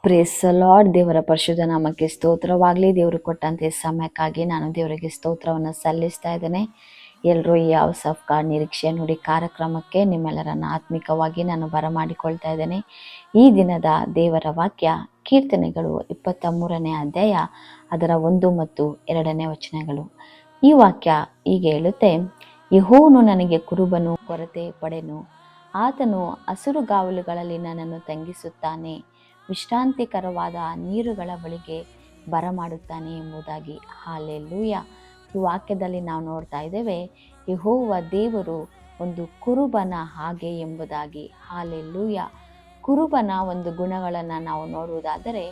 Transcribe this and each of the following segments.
Praise lord. ದೇವರ ಪರಿಶುದ್ಧ ನಾಮಕ್ಕೆ ಸ್ತೋತ್ರವಾಗಲಿ. ದೇವರು ಕೊಟ್ಟಂತೆ ಸಮಯಕ್ಕಾಗಿ ನಾನು ದೇವರಿಗೆ ಸ್ತೋತ್ರವನ್ನು ಸಲ್ಲಿಸ್ತಾ ಇದ್ದೇನೆ. ಎಲ್ಲರೂ ಈ ಹೌಸ್ ಆಫ್ ಗಾಡ್ ನಿರೀಕ್ಷೆ ನುಡಿ ಕಾರ್ಯಕ್ರಮಕ್ಕೆ ನಿಮ್ಮೆಲ್ಲರನ್ನ ಆತ್ಮಿಕವಾಗಿ ನಾನು ಬರಮಾಡಿಕೊಳ್ತಾ ಇದ್ದೇನೆ. ಈ ದಿನದ ದೇವರ ವಾಕ್ಯ ಕೀರ್ತನೆಗಳು 23ನೇ ಅಧ್ಯಾಯ ಅದರ 1 ಮತ್ತು 2ನೇ ವಚನಗಳು. ಈ ವಾಕ್ಯ ಹೀಗೆ ಹೇಳುತ್ತೆ: ಯೆಹೋವನು ನನಗೆ ಕುರುಬನು, ಕೊರತೆ ಪಡೆನು. ಆತನು ಹಸಿರುಗಾವಲುಗಳಲ್ಲಿ ನನ್ನನ್ನು ತಂಗಿಸುತ್ತಾನೆ, ವಿಶ್ರಾಂತಿಕರವಾದ ನೀರುಗಳ ಬಳಿಗೆ ಬರಮಾಡುತ್ತಾನೆ ಎಂಬುದಾಗಿ. ಹಾಲೆಲೂಯ. ಈ ವಾಕ್ಯದಲ್ಲಿ ನಾವು ನೋಡ್ತಾ ಇದ್ದೇವೆ, ಯೆಹೋವ ದೇವರು ಒಂದು ಕುರುಬನ ಹಾಗೆ ಎಂಬುದಾಗಿ. ಹಾಲೆಲೂಯ. ಕುರುಬನ ಒಂದು ಗುಣಗಳನ್ನು ನಾವು ನೋಡುವುದಾದರೆ,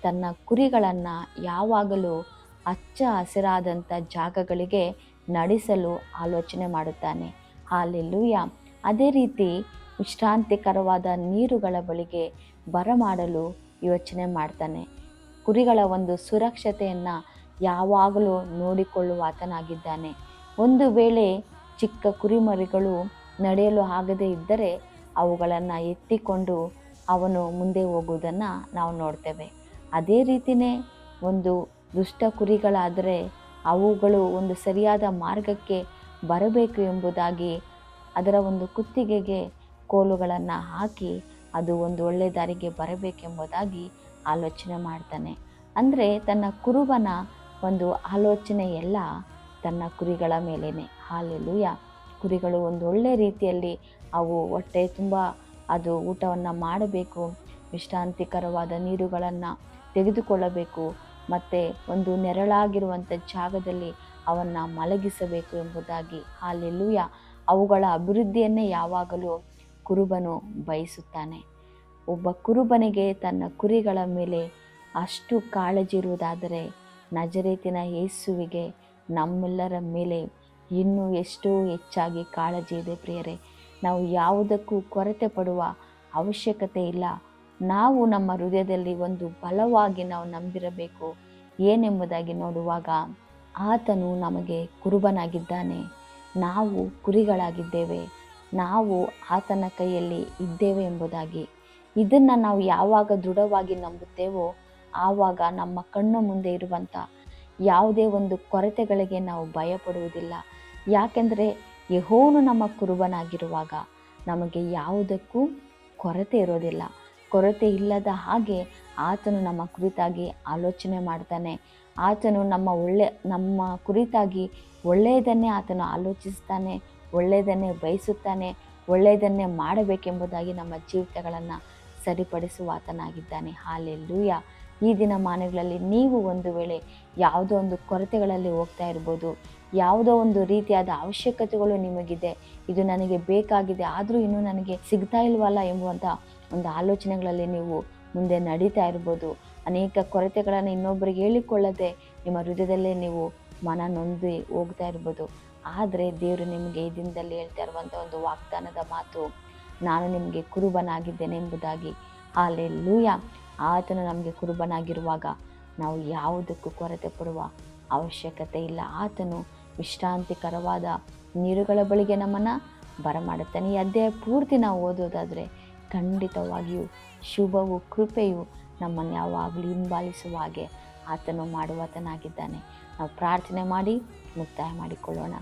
ತನ್ನ ಕುರಿಗಳನ್ನು ಯಾವಾಗಲೂ ಹಚ್ಚ ಹಸಿರಾದಂಥ ಜಾಗಗಳಿಗೆ ನಡೆಸಲು ಆಲೋಚನೆ ಮಾಡುತ್ತಾನೆ. ಹಾಲೆಲೂಯ. ಅದೇ ರೀತಿ ವಿಶ್ರಾಂತಿಕರವಾದ ನೀರುಗಳ ಬಳಿಗೆ ಬರಮಾಡಲು ಯೋಚನೆ ಮಾಡ್ತಾನೆ. ಕುರಿಗಳ ಒಂದು ಸುರಕ್ಷತೆಯನ್ನು ಯಾವಾಗಲೂ ನೋಡಿಕೊಳ್ಳುವ ಆತನಾಗಿದ್ದಾನೆ. ಒಂದು ವೇಳೆ ಚಿಕ್ಕ ಕುರಿಮರಿಗಳು ನಡೆಯಲು ಆಗದೇ ಇದ್ದರೆ ಅವುಗಳನ್ನು ಎತ್ತಿಕೊಂಡು ಅವನು ಮುಂದೆ ಹೋಗುವುದನ್ನು ನಾವು ನೋಡ್ತೇವೆ. ಅದೇ ರೀತಿಯೇ ಒಂದು ದುಷ್ಟ ಕುರಿಗಳಾದರೆ ಅವುಗಳು ಒಂದು ಸರಿಯಾದ ಮಾರ್ಗಕ್ಕೆ ಬರಬೇಕು ಎಂಬುದಾಗಿ ಅದರ ಒಂದು ಕುತ್ತಿಗೆಗೆ ಕೋಲುಗಳನ್ನು ಹಾಕಿ ಅದು ಒಂದು ಒಳ್ಳೆಯ ದಾರಿಗೆ ಬರಬೇಕೆಂಬುದಾಗಿ ಆಲೋಚನೆ ಮಾಡ್ತಾನೆ. ಅಂದರೆ ತನ್ನ ಕುರುಬನ ಒಂದು ಆಲೋಚನೆ ಎಲ್ಲ ತನ್ನ ಕುರಿಗಳ ಮೇಲೇನೆ. ಹಾಲೆಲೂಯ. ಕುರಿಗಳು ಒಂದು ಒಳ್ಳೆಯ ರೀತಿಯಲ್ಲಿ ಅವು ಹೊಟ್ಟೆ ತುಂಬ ಅದು ಊಟವನ್ನು ಮಾಡಬೇಕು, ವಿಶ್ರಾಂತಿಕರವಾದ ನೀರುಗಳನ್ನು ತೆಗೆದುಕೊಳ್ಳಬೇಕು, ಮತ್ತು ಒಂದು ನೆರಳಾಗಿರುವಂಥ ಜಾಗದಲ್ಲಿ ಅವನ್ನು ಮಲಗಿಸಬೇಕು ಎಂಬುದಾಗಿ. ಹಾಲೆಲೂಯ. ಅವುಗಳ ಅಭಿವೃದ್ಧಿಯನ್ನೇ ಯಾವಾಗಲೂ ಕುರುಬನು ಬಯಸುತ್ತಾನೆ. ಒಬ್ಬ ಕುರುಬನಿಗೆ ತನ್ನ ಕುರಿಗಳ ಮೇಲೆ ಅಷ್ಟು ಕಾಳಜಿ ಇರುವುದಾದರೆ, ನಜರೇತಿನ ಯೇಸುವಿಗೆ ನಮ್ಮೆಲ್ಲರ ಮೇಲೆ ಇನ್ನೂ ಎಷ್ಟೋ ಹೆಚ್ಚಾಗಿ ಕಾಳಜಿ ಇದೆ ಪ್ರಿಯರೇ. ನಾವು ಯಾವುದಕ್ಕೂ ಕೊರತೆ ಪಡುವ ಅವಶ್ಯಕತೆ ಇಲ್ಲ. ನಾವು ನಮ್ಮ ಹೃದಯದಲ್ಲಿ ಒಂದು ಬಲವಾಗಿ ನಾವು ನಂಬಿರಬೇಕು. ಏನೆಂಬುದಾಗಿ ನೋಡುವಾಗ, ಆತನು ನಮಗೆ ಕುರುಬನಾಗಿದ್ದಾನೆ, ನಾವು ಕುರಿಗಳಾಗಿದ್ದೇವೆ, ನಾವು ಆತನ ಕೈಯಲ್ಲಿ ಇದ್ದೇವೆ ಎಂಬುದಾಗಿ. ಇದನ್ನು ನಾವು ಯಾವಾಗ ದೃಢವಾಗಿ ನಂಬುತ್ತೇವೋ ಆವಾಗ ನಮ್ಮ ಕಣ್ಣು ಮುಂದೆ ಇರುವಂಥ ಯಾವುದೇ ಒಂದು ಕೊರತೆಗಳಿಗೆ ನಾವು ಭಯಪಡುವುದಿಲ್ಲ. ಯಾಕೆಂದರೆ ಯೆಹೋವನು ನಮ್ಮ ಕುರುಬನಾಗಿರುವಾಗ ನಮಗೆ ಯಾವುದಕ್ಕೂ ಕೊರತೆ ಇರೋದಿಲ್ಲ. ಕೊರತೆ ಇಲ್ಲದ ಹಾಗೆ ಆತನು ನಮ್ಮ ಕುರಿತಾಗಿ ಆಲೋಚನೆ ಮಾಡ್ತಾನೆ. ಆತನು ನಮ್ಮ ಕುರಿತಾಗಿ ಒಳ್ಳೆಯದನ್ನೇ ಆತನು ಆಲೋಚಿಸ್ತಾನೆ, ಒಳ್ಳೆಯದನ್ನೇ ಬಯಸುತ್ತಾನೆ, ಒಳ್ಳೆಯದನ್ನೇ ಮಾಡಬೇಕೆಂಬುದಾಗಿ ನಮ್ಮ ಜೀವಿತಗಳನ್ನು ಸರಿಪಡಿಸುವ ಆತನಾಗಿದ್ದಾನೆ. ಹಾಲೆಲೂಯ. ಈ ದಿನಮಾನಗಳಲ್ಲಿ ನೀವು ಒಂದು ವೇಳೆ ಯಾವುದೋ ಒಂದು ಕೊರತೆಗಳಲ್ಲಿ ಹೋಗ್ತಾ ಇರ್ಬೋದು, ಯಾವುದೋ ಒಂದು ರೀತಿಯಾದ ಅವಶ್ಯಕತೆಗಳು ನಿಮಗಿದೆ, ಇದು ನನಗೆ ಬೇಕಾಗಿದೆ ಆದರೂ ಇನ್ನೂ ನನಗೆ ಸಿಗ್ತಾ ಇಲ್ವಲ್ಲ ಎಂಬುವಂಥ ಒಂದು ಆಲೋಚನೆಗಳಲ್ಲಿ ನೀವು ಮುಂದೆ ನಡೀತಾ ಇರ್ಬೋದು. ಅನೇಕ ಕೊರತೆಗಳನ್ನು ಇನ್ನೊಬ್ಬರಿಗೆ ಹೇಳಿಕೊಳ್ಳದೆ ನಿಮ್ಮ ಹೃದಯದಲ್ಲೇ ನೀವು ಮನ ನೊಂದು ಹೋಗ್ತಾ ಇರ್ಬೋದು. ಆದರೆ ದೇವರು ನಿಮಗೆ ಈ ದಿನದಲ್ಲಿ ಹೇಳ್ತಾ ಇರುವಂಥ ಒಂದು ವಾಗ್ದಾನದ ಮಾತು, ನಾನು ನಿಮಗೆ ಕುರುಬನಾಗಿದ್ದೇನೆ ಎಂಬುದಾಗಿ. ಹಾಲೆಲೂಯ. ಆತನು ನಮಗೆ ಕುರುಬನಾಗಿರುವಾಗ ನಾವು ಯಾವುದಕ್ಕೂ ಕೊರತೆ ಪಡುವ ಅವಶ್ಯಕತೆ ಇಲ್ಲ. ಆತನು ವಿಶ್ರಾಂತಿಕರವಾದ ನೀರುಗಳ ಬಳಿಗೆ ನಮ್ಮನ್ನು ಬರಮಾಡುತ್ತಾನೆ. ಈ ಅಧ್ಯಾಯ ಪೂರ್ತಿ ನಾವು ಓದೋದಾದರೆ ಖಂಡಿತವಾಗಿಯೂ ಶುಭವು ಕೃಪೆಯು ನಮ್ಮನ್ನು ಯಾವಾಗಲೂ ಹಿಂಬಾಲಿಸುವ ಹಾಗೆ ಆತನು ಮಾಡುವಾತನಾಗಿದ್ದಾನೆ. ನಾವು ಪ್ರಾರ್ಥನೆ ಮಾಡಿ ಮುಕ್ತಾಯ ಮಾಡಿಕೊಳ್ಳೋಣ.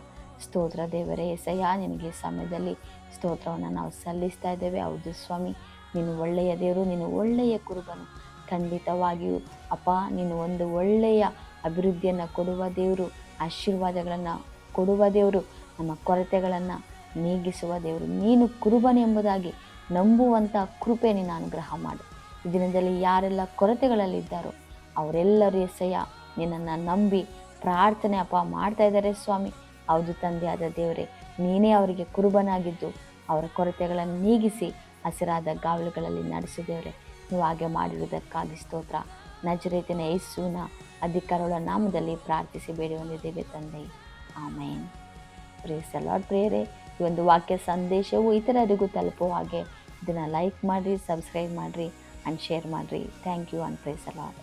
ಸ್ತೋತ್ರ ದೇವರೇ ಯೆಸಯ್ಯ, ನಿನಗೆ ಸಮಯದಲ್ಲಿ ಸ್ತೋತ್ರವನ್ನು ನಾವು ಸಲ್ಲಿಸ್ತಾ ಇದ್ದೇವೆ. ಹೌದು ಸ್ವಾಮಿ, ನೀನು ಒಳ್ಳೆಯ ದೇವರು, ನೀನು ಒಳ್ಳೆಯ ಕುರುಬನು. ಖಂಡಿತವಾಗಿಯೂ ಅಪ್ಪ, ನೀನು ಒಂದು ಒಳ್ಳೆಯ ಅಭಿವೃದ್ಧಿಯನ್ನು ಕೊಡುವ ದೇವರು, ಆಶೀರ್ವಾದಗಳನ್ನು ಕೊಡುವ ದೇವರು, ನಮ್ಮ ಕೊರತೆಗಳನ್ನು ನೀಗಿಸುವ ದೇವರು. ನೀನು ಕುರುಬನೆಂಬುದಾಗಿ ನಂಬುವಂಥ ಕೃಪೆ ನೀನು ಅನುಗ್ರಹ ಮಾಡು. ಈ ದಿನದಲ್ಲಿ ಯಾರೆಲ್ಲ ಕೊರತೆಗಳಲ್ಲಿದ್ದಾರೋ ಅವರೆಲ್ಲರೂ ಯೆಸಯ್ಯ ನಿನ್ನನ್ನು ನಂಬಿ ಪ್ರಾರ್ಥನೆ ಅಪ್ಪ ಮಾಡ್ತಾ ಇದ್ದಾರೆ ಸ್ವಾಮಿ. ಹೌದು ತಂದೆಯಾದ ದೇವರೇ, ನೀನೇ ಅವರಿಗೆ ಕುರುಬನಾಗಿದ್ದು ಅವರ ಕೊರತೆಗಳನ್ನು ನೀಗಿಸಿ ಹಸಿರಾದ ಗಾವಲುಗಳಲ್ಲಿ ನಡೆಸಿದೇವ್ರೆ. ನೀವು ಹಾಗೆ ಮಾಡಿರುವುದಕ್ಕಾಗಿ ಸ್ತೋತ್ರ. ನಜರೇತಿನ ಯೇಸುವಿನ ಅಧಿಕಾರಗಳ ನಾಮದಲ್ಲಿ ಪ್ರಾರ್ಥಿಸಿ ಬೇಡಿ ಹೊಂದಿದ್ದೇವೆ ತಂದೆ, ಆಮೇನ್. Praise the Lord. ಪ್ರೇಯರೇ, ಈ ಒಂದು ವಾಕ್ಯ ಸಂದೇಶವು ಇತರರಿಗೂ ತಲುಪುವ ಹಾಗೆ ಇದನ್ನು ಲೈಕ್ ಮಾಡಿರಿ, ಸಬ್ಸ್ಕ್ರೈಬ್ ಮಾಡಿರಿ ಆ್ಯಂಡ್ ಶೇರ್ ಮಾಡಿರಿ. Thank you and praise the lord.